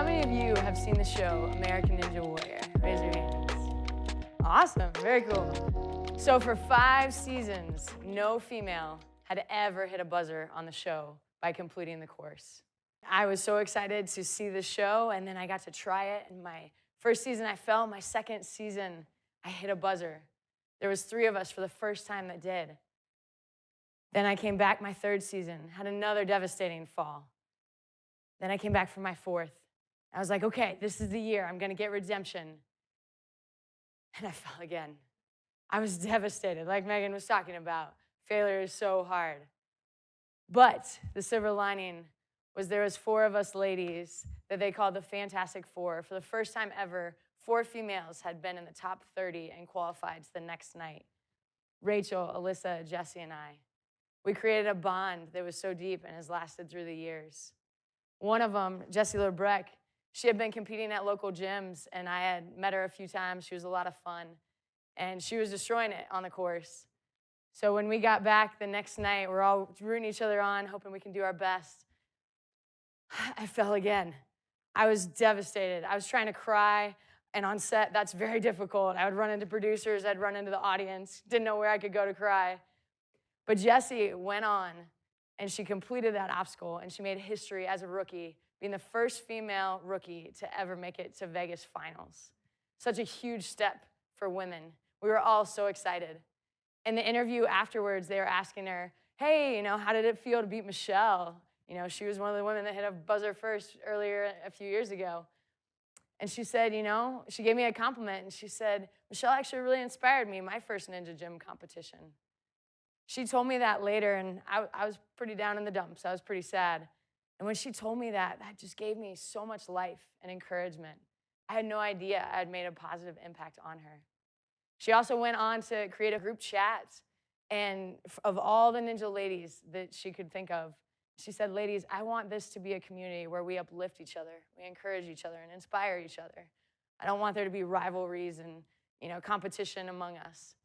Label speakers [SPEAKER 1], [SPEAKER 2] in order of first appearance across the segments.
[SPEAKER 1] How many of you have seen the show American Ninja Warrior? Raise your hands. Awesome, very cool. So for 5 seasons, no female had ever hit a buzzer on the show by completing the course. I was so excited to see the show, and then I got to try it. In my first season, I fell. My second season, I hit a buzzer. There was 3 of us for the first time that did. Then I came back my 3rd season, had another devastating fall. Then I came back for my 4th. I was like, okay, this is the year. I'm going to get redemption. And I fell again. I was devastated, like Megan was talking about. Failure is so hard. But the silver lining was there was 4 of us ladies that they called the Fantastic Four. For the first time ever, 4 females had been in the top 30 and qualified to the next night. Rachel, Alyssa, Jessie, and I. We created a bond that was so deep and has lasted through the years. One of them, Jessie LeBrecq, she had been competing at local gyms, and I had met her a few times. She was a lot of fun, and she was destroying it on the course. So when we got back the next night, we're all rooting each other on, hoping we can do our best. I fell again. I was devastated. I was trying to cry, and on set, that's very difficult. I would run into producers. I'd run into the audience. Didn't know where I could go to cry. But Jessie went on, and she completed that obstacle, and she made history as a rookie, being the first female rookie to ever make it to Vegas finals. Such a huge step for women. We were all so excited. In the interview afterwards, they were asking her, hey, how did it feel to beat Michelle? She was one of the women that hit a buzzer first earlier a few years ago. And she said, she gave me a compliment, and she said, Michelle actually really inspired me, my first Ninja Gym competition. She told me that later, and I was pretty down in the dumps. I was pretty sad. And when she told me that, that just gave me so much life and encouragement. I had no idea I had made a positive impact on her. She also went on to create a group chat, and of all the ninja ladies that she could think of, she said, ladies, I want this to be a community where we uplift each other, we encourage each other, and inspire each other. I don't want there to be rivalries and competition among us.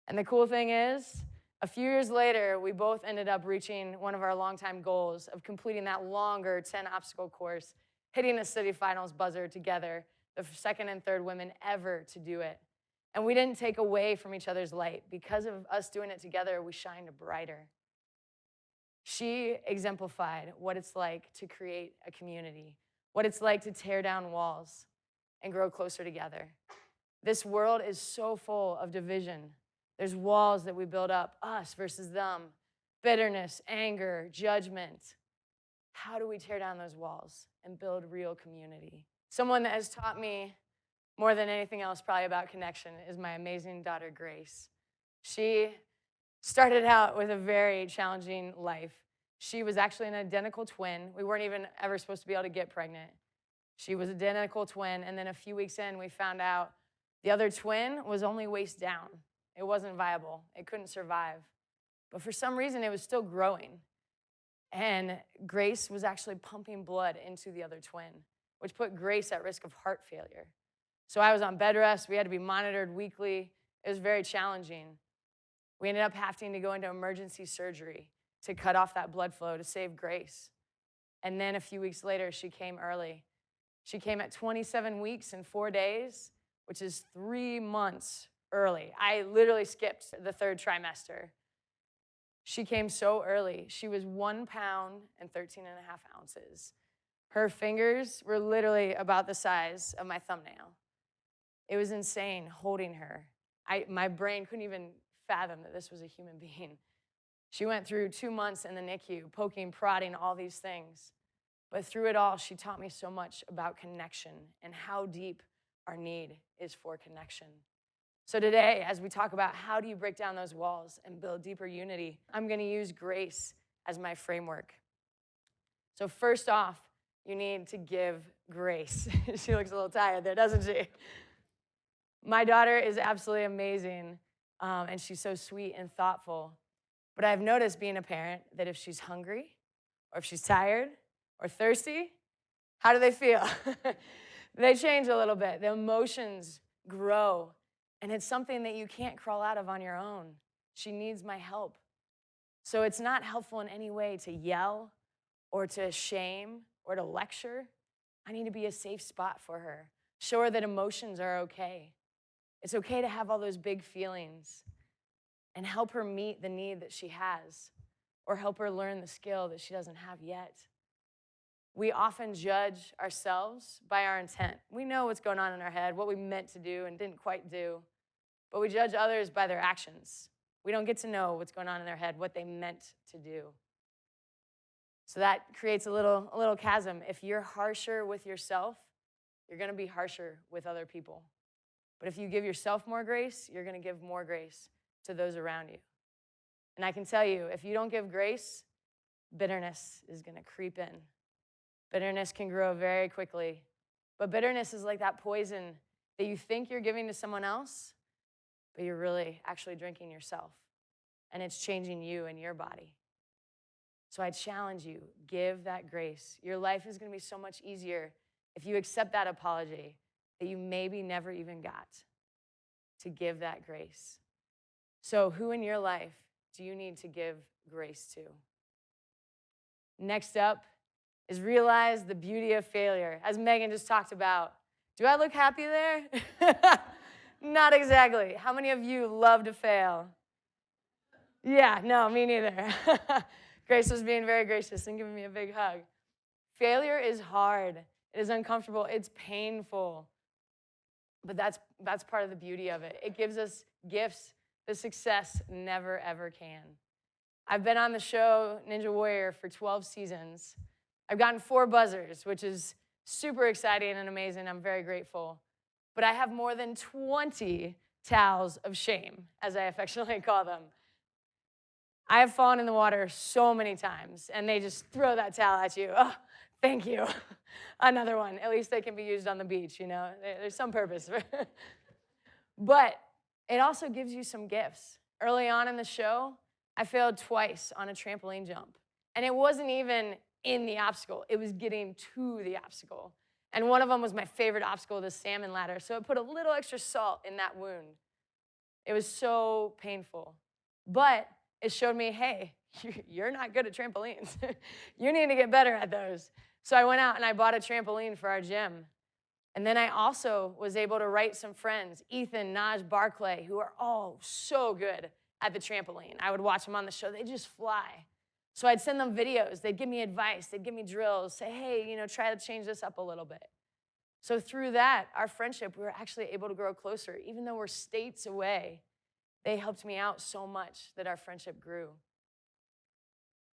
[SPEAKER 1] And the cool thing is, a few years later, we both ended up reaching one of our longtime goals of completing that longer 10-obstacle course, hitting a city finals buzzer together, the 2nd and 3rd women ever to do it. And we didn't take away from each other's light. Because of us doing it together, we shined brighter. She exemplified what it's like to create a community, what it's like to tear down walls and grow closer together. This world is so full of division. There's walls that we build up, us versus them, bitterness, anger, judgment. How do we tear down those walls and build real community? Someone that has taught me more than anything else probably about connection is my amazing daughter, Grace. She started out with a very challenging life. She was actually an identical twin. We weren't even ever supposed to be able to get pregnant. She was an identical twin, and then a few weeks in, we found out the other twin was only waist down. It wasn't viable. It couldn't survive. But for some reason, it was still growing. And Grace was actually pumping blood into the other twin, which put Grace at risk of heart failure. So I was on bed rest. We had to be monitored weekly. It was very challenging. We ended up having to go into emergency surgery to cut off that blood flow to save Grace. And then a few weeks later, she came early. She came at 27 weeks and 4 days, which is 3 months early. I literally skipped the 3rd trimester. She came so early. She was 1 pound and 13 and a half ounces. Her fingers were literally about the size of my thumbnail. It was insane holding her. My brain couldn't even fathom that this was a human being. She went through 2 months in the NICU, poking, prodding, all these things. But through it all, she taught me so much about connection and how deep our need is for connection. So today, as we talk about how do you break down those walls and build deeper unity, I'm going to use grace as my framework. So first off, you need to give grace. She looks a little tired there, doesn't she? My daughter is absolutely amazing, and she's so sweet and thoughtful. But I've noticed being a parent that if she's hungry or if she's tired or thirsty, how do they feel? They change a little bit. The emotions grow. And it's something that you can't crawl out of on your own. She needs my help. So it's not helpful in any way to yell or to shame or to lecture. I need to be a safe spot for her. Show her that emotions are okay. It's okay to have all those big feelings, and help her meet the need that she has, or help her learn the skill that she doesn't have yet. We often judge ourselves by our intent. We know what's going on in our head, what we meant to do and didn't quite do, but we judge others by their actions. We don't get to know what's going on in their head, what they meant to do. So that creates a little chasm. If you're harsher with yourself, you're going to be harsher with other people. But if you give yourself more grace, you're going to give more grace to those around you. And I can tell you, if you don't give grace, bitterness is going to creep in. Bitterness can grow very quickly. But bitterness is like that poison that you think you're giving to someone else, but you're really actually drinking yourself. And it's changing you and your body. So I challenge you, give that grace. Your life is going to be so much easier if you accept that apology that you maybe never even got, to give that grace. So who in your life do you need to give grace to? Next up is realize the beauty of failure, as Megan just talked about. Do I look happy there? Not exactly. How many of you love to fail? Yeah, no, me neither. Grace was being very gracious and giving me a big hug. Failure is hard. It is uncomfortable. It's painful. But that's part of the beauty of it. It gives us gifts that success never, ever can. I've been on the show Ninja Warrior for 12 seasons. I've gotten 4 buzzers, which is super exciting and amazing. I'm very grateful. But I have more than 20 towels of shame, as I affectionately call them. I have fallen in the water so many times, and they just throw that towel at you. Oh, thank you. Another one. At least they can be used on the beach, you know. There's some purpose. But it also gives you some gifts. Early on in the show, I failed twice on a trampoline jump. And it wasn't even in the obstacle. It was getting to the obstacle. And one of them was my favorite obstacle, the salmon ladder. So it put a little extra salt in that wound. It was so painful. But it showed me, hey, you're not good at trampolines. You need to get better at those. So I went out and I bought a trampoline for our gym. And then I also was able to write some friends, Ethan, Naj, Barclay, who are all so good at the trampoline. I would watch them on the show. They just fly. So I'd send them videos. They'd give me advice. They'd give me drills, say, hey, try to change this up a little bit. So through that, our friendship, we were actually able to grow closer. Even though we're states away, they helped me out so much that our friendship grew.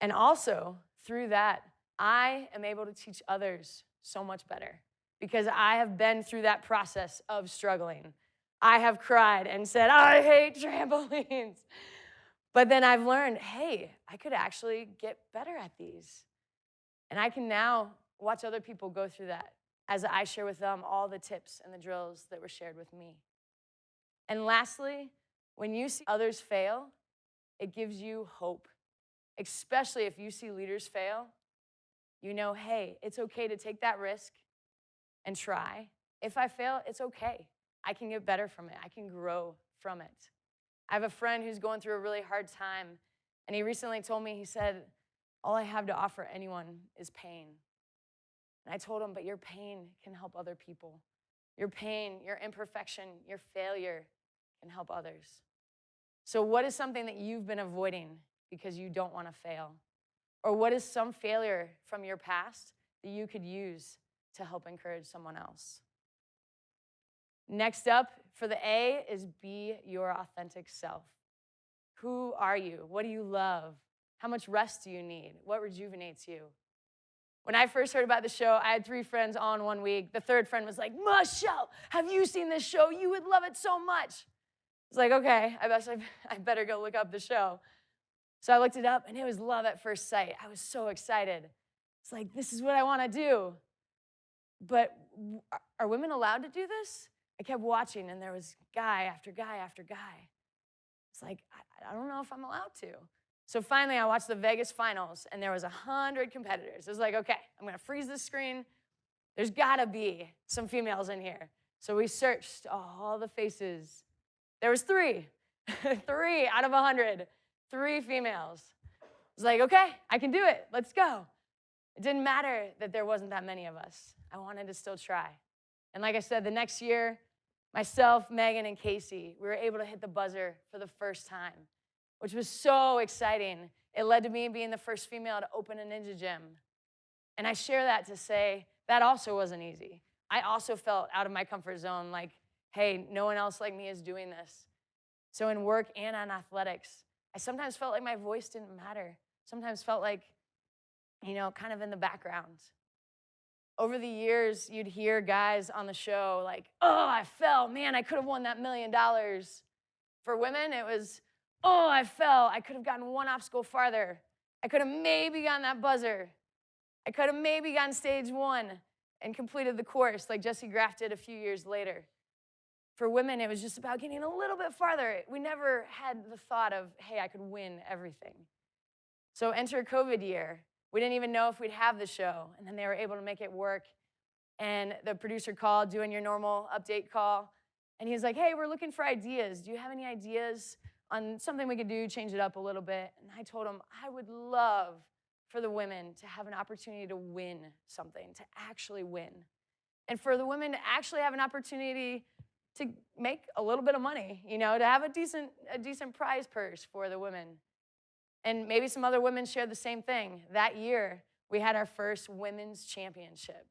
[SPEAKER 1] And also, through that, I am able to teach others so much better because I have been through that process of struggling. I have cried and said, I hate trampolines. But then I've learned, hey, I could actually get better at these. And I can now watch other people go through that as I share with them all the tips and the drills that were shared with me. And lastly, when you see others fail, it gives you hope, especially if you see leaders fail. You know, hey, it's okay to take that risk and try. If I fail, it's okay. I can get better from it. I can grow from it. I have a friend who's going through a really hard time, and he recently told me, he said, all I have to offer anyone is pain. And I told him, but your pain can help other people. Your pain, your imperfection, your failure can help others. So what is something that you've been avoiding because you don't want to fail? Or what is some failure from your past that you could use to help encourage someone else? Next up for the A is be your authentic self. Who are you? What do you love? How much rest do you need? What rejuvenates you? When I first heard about the show, I had 3 friends all in 1 week. The third friend was like, Michelle, have you seen this show? You would love it so much. It's like, okay, I better go look up the show. So I looked it up, and it was love at first sight. I was so excited. It's like, this is what I want to do. But are women allowed to do this? I kept watching, and there was guy after guy after guy. It's like, I don't know if I'm allowed to. So finally, I watched the Vegas finals, and there was 100 competitors. It was like, okay, I'm going to freeze the screen. There's got to be some females in here. So we searched all the faces. There was 3. 3 out of 100. 3 females. I was like, okay, I can do it. Let's go. It didn't matter that there wasn't that many of us. I wanted to still try. And like I said, the next year, myself, Megan, and Casey, we were able to hit the buzzer for the first time, which was so exciting. It led to me being the first female to open a ninja gym. And I share that to say that also wasn't easy. I also felt out of my comfort zone, like, hey, no one else like me is doing this. So in work and on athletics, I sometimes felt like my voice didn't matter. Sometimes felt like, kind of in the background. Over the years, you'd hear guys on the show like, oh, I fell. Man, I could have won that $1 million. For women, it was, oh, I fell. I could have gotten one obstacle farther. I could have maybe gotten that buzzer. I could have maybe gotten stage 1 and completed the course like Jesse Graff did a few years later. For women, it was just about getting a little bit farther. We never had the thought of, hey, I could win everything. So enter COVID year. We didn't even know if we'd have the show, and then they were able to make it work. And the producer called, doing your normal update call, and he's like, hey, we're looking for ideas. Do you have any ideas on something we could do, change it up a little bit? And I told him, I would love for the women to have an opportunity to win something, to actually win. And for the women to actually have an opportunity to make a little bit of money, to have a decent prize purse for the women. And maybe some other women shared the same thing. That year, we had our first women's championship.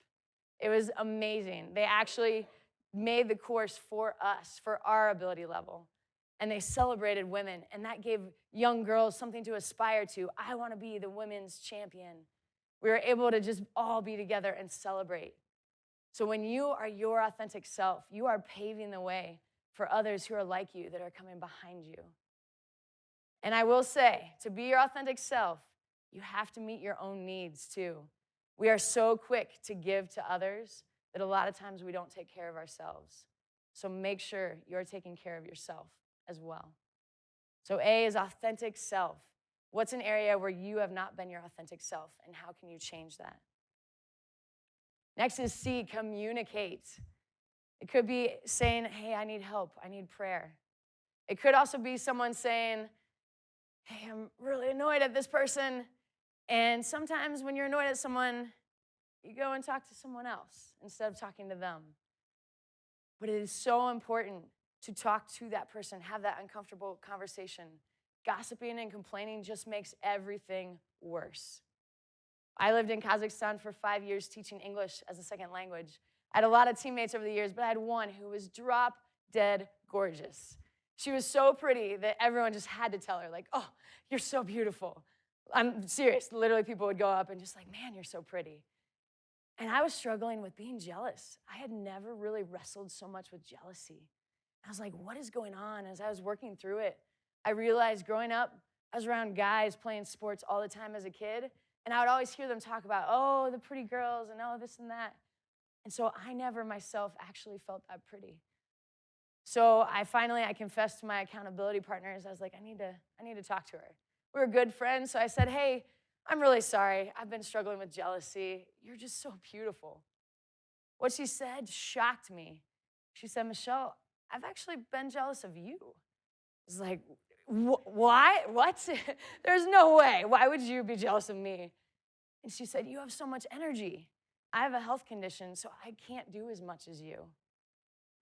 [SPEAKER 1] It was amazing. They actually made the course for us, for our ability level. And they celebrated women, and that gave young girls something to aspire to. I want to be the women's champion. We were able to just all be together and celebrate. So when you are your authentic self, you are paving the way for others who are like you, that are coming behind you. And I will say, to be your authentic self, you have to meet your own needs too. We are so quick to give to others that a lot of times we don't take care of ourselves. So make sure you're taking care of yourself as well. So A is authentic self. What's an area where you have not been your authentic self, and how can you change that? Next is C, communicate. It could be saying, hey, I need help, I need prayer. It could also be someone saying, hey, I'm really annoyed at this person. And sometimes when you're annoyed at someone, you go and talk to someone else instead of talking to them. But it is so important to talk to that person, have that uncomfortable conversation. Gossiping and complaining just makes everything worse. I lived in Kazakhstan for 5 years teaching English as a second language. I had a lot of teammates over the years, but I had one who was drop dead gorgeous. She was so pretty that everyone just had to tell her, like, oh, you're so beautiful. I'm serious. Literally, people would go up and just like, man, you're so pretty. And I was struggling with being jealous. I had never really wrestled so much with jealousy. I was like, what is going on? As I was working through it, I realized growing up, I was around guys playing sports all the time as a kid, and I would always hear them talk about, oh, the pretty girls, and oh, this and that. And so I never myself actually felt that pretty. So I confessed to my accountability partners. I was like, I need to talk to her. We were good friends, so I said, hey, I'm really sorry. I've been struggling with jealousy. You're just so beautiful. What she said shocked me. She said, Michelle, I've actually been jealous of you. I was like, why? What? There's no way. Why would you be jealous of me? And she said, you have so much energy. I have a health condition, so I can't do as much as you.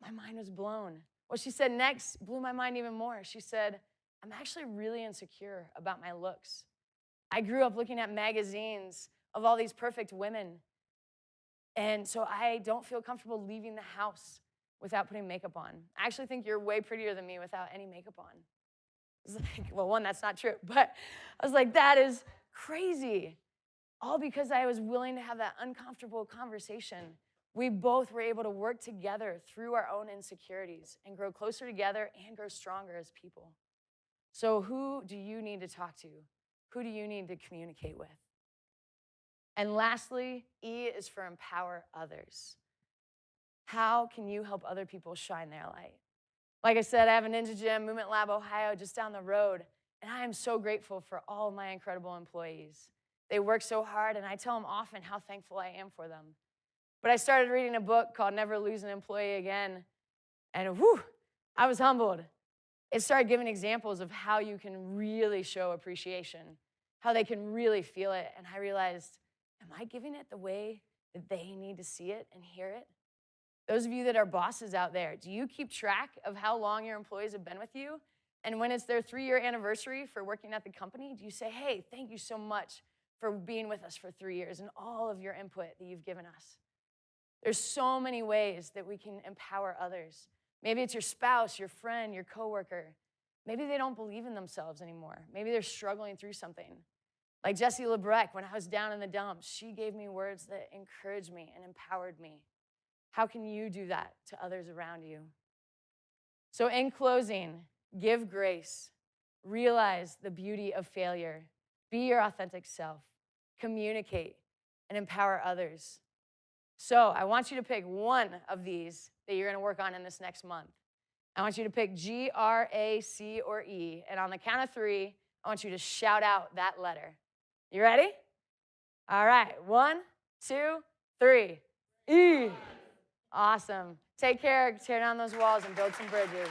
[SPEAKER 1] My mind was blown. What she said next blew my mind even more. She said, I'm actually really insecure about my looks. I grew up looking at magazines of all these perfect women, and so I don't feel comfortable leaving the house without putting makeup on. I actually think you're way prettier than me without any makeup on. I was like, well, one, that's not true, but I was like, that is crazy. All because I was willing to have that uncomfortable conversation. We both were able to work together through our own insecurities and grow closer together and grow stronger as people. So who do you need to talk to? Who do you need to communicate with? And lastly, E is for empower others. How can you help other people shine their light? Like I said, I have a Ninja Gym, Movement Lab Ohio, just down the road, and I am so grateful for all of my incredible employees. They work so hard, and I tell them often how thankful I am for them. But I started reading a book called Never Lose an Employee Again, and I was humbled. It started giving examples of how you can really show appreciation, how they can really feel it, and I realized, am I giving it the way that they need to see it and hear it? Those of you that are bosses out there, do you keep track of how long your employees have been with you? And when it's their 3-year anniversary for working at the company, do you say, hey, thank you so much for being with us for 3 years and all of your input that you've given us? There's so many ways that we can empower others. Maybe it's your spouse, your friend, your coworker. Maybe they don't believe in themselves anymore. Maybe they're struggling through something. Like Jessie LeBrecq, when I was down in the dumps, she gave me words that encouraged me and empowered me. How can you do that to others around you? So in closing, give grace. Realize the beauty of failure. Be your authentic self. Communicate and empower others. So I want you to pick one of these that you're going to work on in this next month. I want you to pick G, R, A, C, or E. And on the count of 3, I want you to shout out that letter. You ready? All right. 1, 2, 3. E. Awesome. Take care. Tear down those walls and build some bridges.